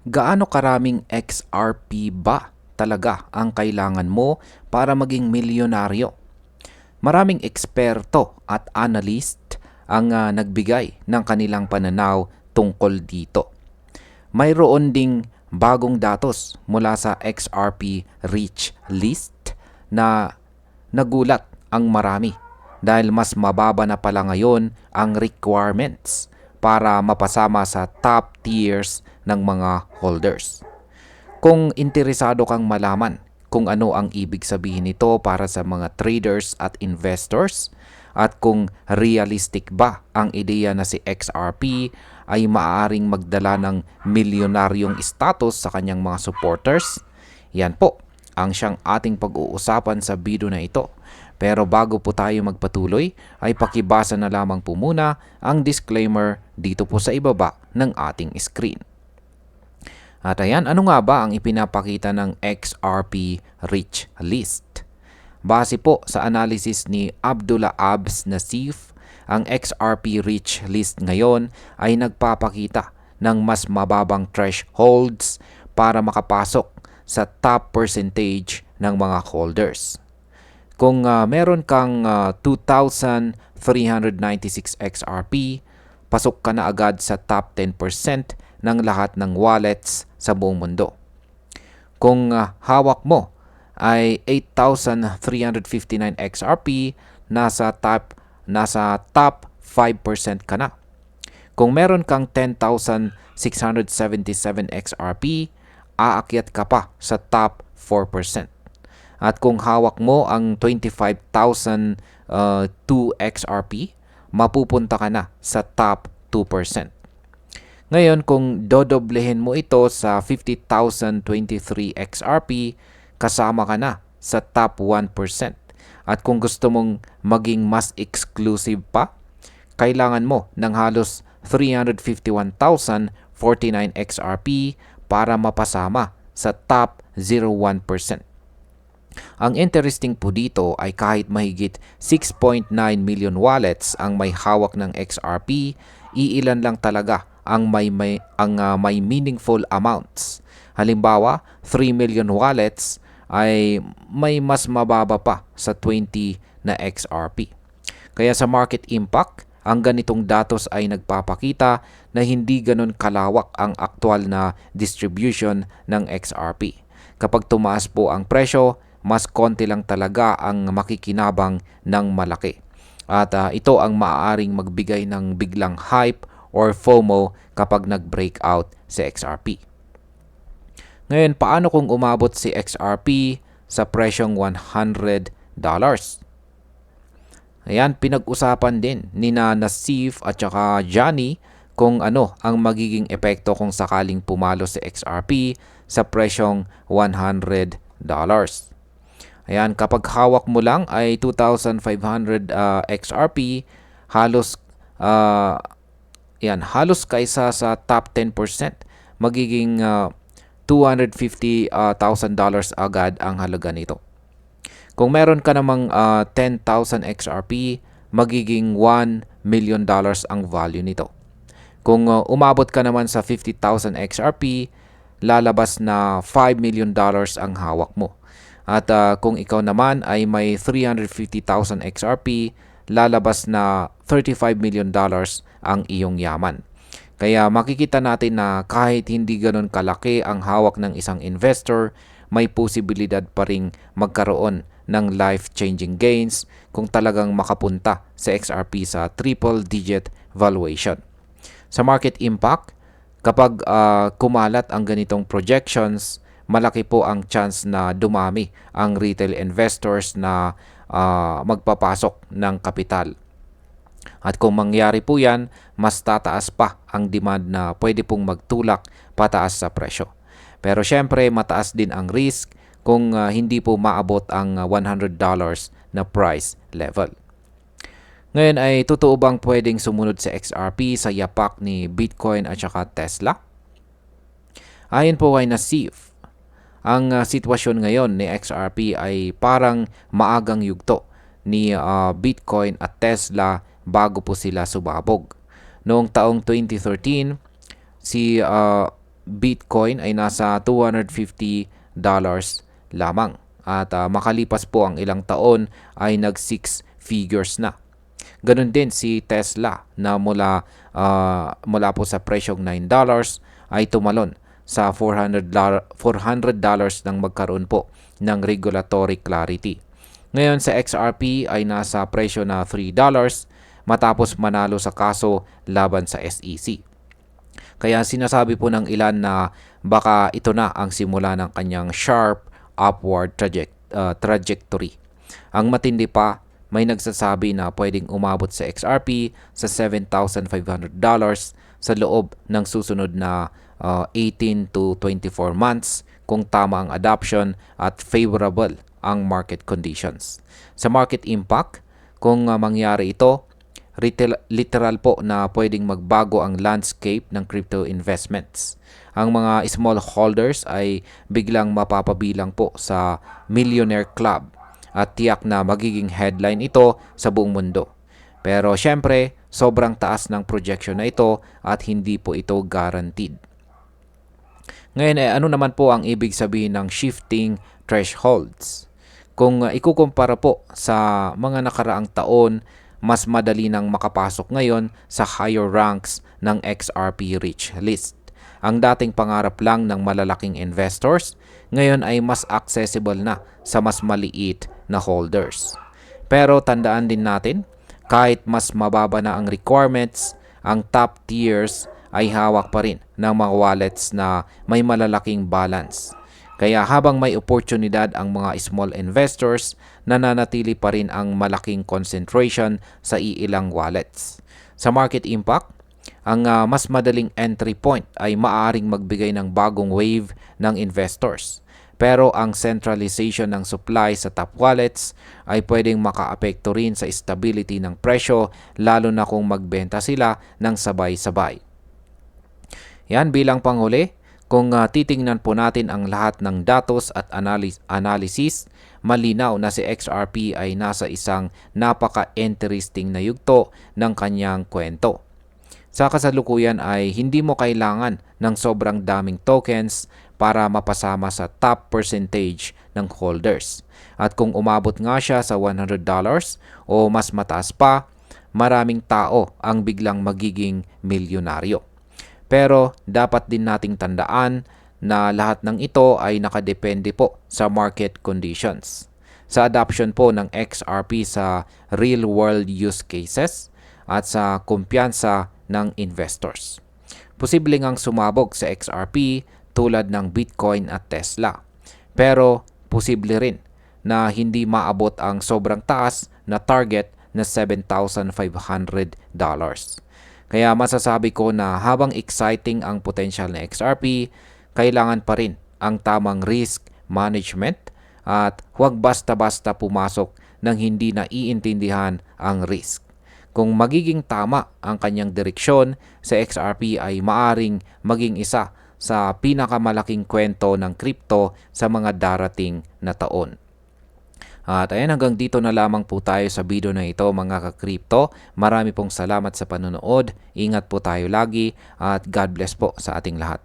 Gaano karaming XRP ba talaga ang kailangan mo para maging milyonaryo? Maraming eksperto at analyst ang nagbigay ng kanilang pananaw tungkol dito. Mayroon ding bagong datos mula sa XRP Rich List na nagulat ang marami dahil mas mababa na pala ngayon ang requirements para mapasama sa top tiers ng mga holders. Kung interesado kang malaman kung ano ang ibig sabihin nito para sa mga traders at investors at kung realistic ba ang ideya na si XRP ay maaaring magdala ng milyonaryong status sa kanyang mga supporters, yan po ang siyang ating pag-uusapan sa video na ito. Pero bago po tayo magpatuloy, ay pakibasa na lamang po muna ang disclaimer dito po sa ibaba ng ating screen. At ayan, ano nga ba ang ipinapakita ng XRP Rich List? Base po sa analysis ni Abdullah Abs Nassif, ang XRP Rich List ngayon ay nagpapakita ng mas mababang thresholds para makapasok sa top percentage ng mga holders. Kung meron kang 2,396 XRP, pasok ka na agad sa top 10% ng lahat ng wallets sa buong mundo. Kung hawak mo ay 8,359 XRP, nasa top 5% ka na. Kung meron kang 10,677 XRP, aakyat ka pa sa top 4%. At kung hawak mo ang 25,002 XRP, mapupunta ka na sa top 2%. Ngayon, kung dodoblehin mo ito sa 50,023 XRP, kasama ka na sa top 1%. At kung gusto mong maging mas exclusive pa, kailangan mo ng halos 351,049 XRP para mapasama sa top 0.1%. Ang interesting po dito ay kahit mahigit 6.9 million wallets ang may hawak ng XRP, iilan lang talaga ang may meaningful amounts. Halimbawa, 3 million wallets ay may mas mababa pa sa 20 na XRP. Kaya sa market impact, ang ganitong datos ay nagpapakita na hindi ganun kalawak ang aktual na distribution ng XRP. Kapag tumaas po ang presyo, mas konti lang talaga ang makikinabang ng malaki. At ito ang maaaring magbigay ng biglang hype or FOMO kapag nag-breakout si XRP. Ngayon, paano kung umabot si XRP sa presyong $100? Ayan, pinag-usapan din ni Nassif at saka Johnny kung ano ang magiging epekto kung sakaling pumalo si XRP sa presyong $100. Ayan, kapag hawak mo lang ay 2,500 XRP, halos kaysa sa top 10%, magiging $250,000 agad ang halaga nito. Kung meron ka namang 10,000 XRP, magiging $1 million ang value nito. Kung umabot ka naman sa 50,000 XRP, lalabas na $5 million ang hawak mo. At kung ikaw naman ay may 350,000 XRP, lalabas na $35 million ang iyong yaman. Kaya makikita natin na kahit hindi ganun kalaki ang hawak ng isang investor, may posibilidad pa ring magkaroon ng life-changing gains kung talagang makapunta sa XRP sa triple-digit valuation. Sa market impact, kapag kumalat ang ganitong projections, malaki po ang chance na dumami ang retail investors na magpapasok ng kapital. At kung mangyari po yan, mas tataas pa ang demand na pwede pong magtulak pataas sa presyo. Pero syempre, mataas din ang risk kung hindi po maabot ang $100 na price level. Ngayon ay totoo bang pwedeng sumunod sa XRP sa yapak ni Bitcoin at saka Tesla? Ayon po kay Nassif, ang sitwasyon ngayon ni XRP ay parang maagang yugto ni Bitcoin at Tesla bago po sila sumabog. Noong taong 2013, si Bitcoin ay nasa $250 lamang. At makalipas po ang ilang taon ay nag 6 figures na. Ganon din si Tesla na mula po sa presyong $9 ay tumalon sa $400 nang magkaroon po ng regulatory clarity. Ngayon sa XRP ay nasa presyo na $3 matapos manalo sa kaso laban sa SEC. Kaya sinasabi po ng ilan na baka ito na ang simula ng kanyang sharp upward trajectory. Ang matindi pa, may nagsasabi na pwedeng umabot sa XRP sa $7,500 sa loob ng susunod na 18 to 24 months kung tama ang adoption at favorable ang market conditions. Sa market impact, kung mangyari ito, literal po na pwedeng magbago ang landscape ng crypto investments. Ang mga small holders ay biglang mapapabilang po sa millionaire club at tiyak na magiging headline ito sa buong mundo. Pero syempre, sobrang taas ng projection na ito at hindi po ito guaranteed. Ngayon, ano naman po ang ibig sabihin ng shifting thresholds? Kung ikukumpara po sa mga nakaraang taon, mas madali nang makapasok ngayon sa higher ranks ng XRP Rich List. Ang dating pangarap lang ng malalaking investors, ngayon ay mas accessible na sa mas maliit na holders. Pero tandaan din natin, kahit mas mababa na ang requirements, ang top tiers ay hawak pa rin ng mga wallets na may malalaking balance. Kaya habang may oportunidad ang mga small investors, nananatili pa rin ang malaking concentration sa iilang wallets. Sa market impact, ang mas madaling entry point ay maaaring magbigay ng bagong wave ng investors. Pero ang centralization ng supply sa top wallets ay pwedeng makaapekto rin sa stability ng presyo lalo na kung magbenta sila ng sabay-sabay. Yan bilang panghuli. Kung titingnan po natin ang lahat ng datos at analysis, malinaw na si XRP ay nasa isang napaka-interesting na yugto ng kanyang kwento. Sa kasalukuyan ay hindi mo kailangan ng sobrang daming tokens para mapasama sa top percentage ng holders. At kung umabot nga siya sa $100 o mas mataas pa, maraming tao ang biglang magiging milyonaryo. Pero dapat din nating tandaan na lahat ng ito ay nakadepende po sa market conditions. Sa adoption po ng XRP sa real-world use cases at sa kumpiyansa ng investors. Posible ngang sumabog sa XRP tulad ng Bitcoin at Tesla. Pero posible rin na hindi maabot ang sobrang taas na target na $7,500. Kaya masasabi ko na habang exciting ang potential na XRP, kailangan pa rin ang tamang risk management at huwag basta-basta pumasok nang hindi naiintindihan ang risk. Kung magiging tama ang kanyang direksyon, sa XRP ay maaring maging isa sa pinakamalaking kwento ng crypto sa mga darating na taon. At ayan, hanggang dito na lamang po tayo sa video na ito mga ka-crypto. Marami pong salamat sa panonood. Ingat po tayo lagi at God bless po sa ating lahat.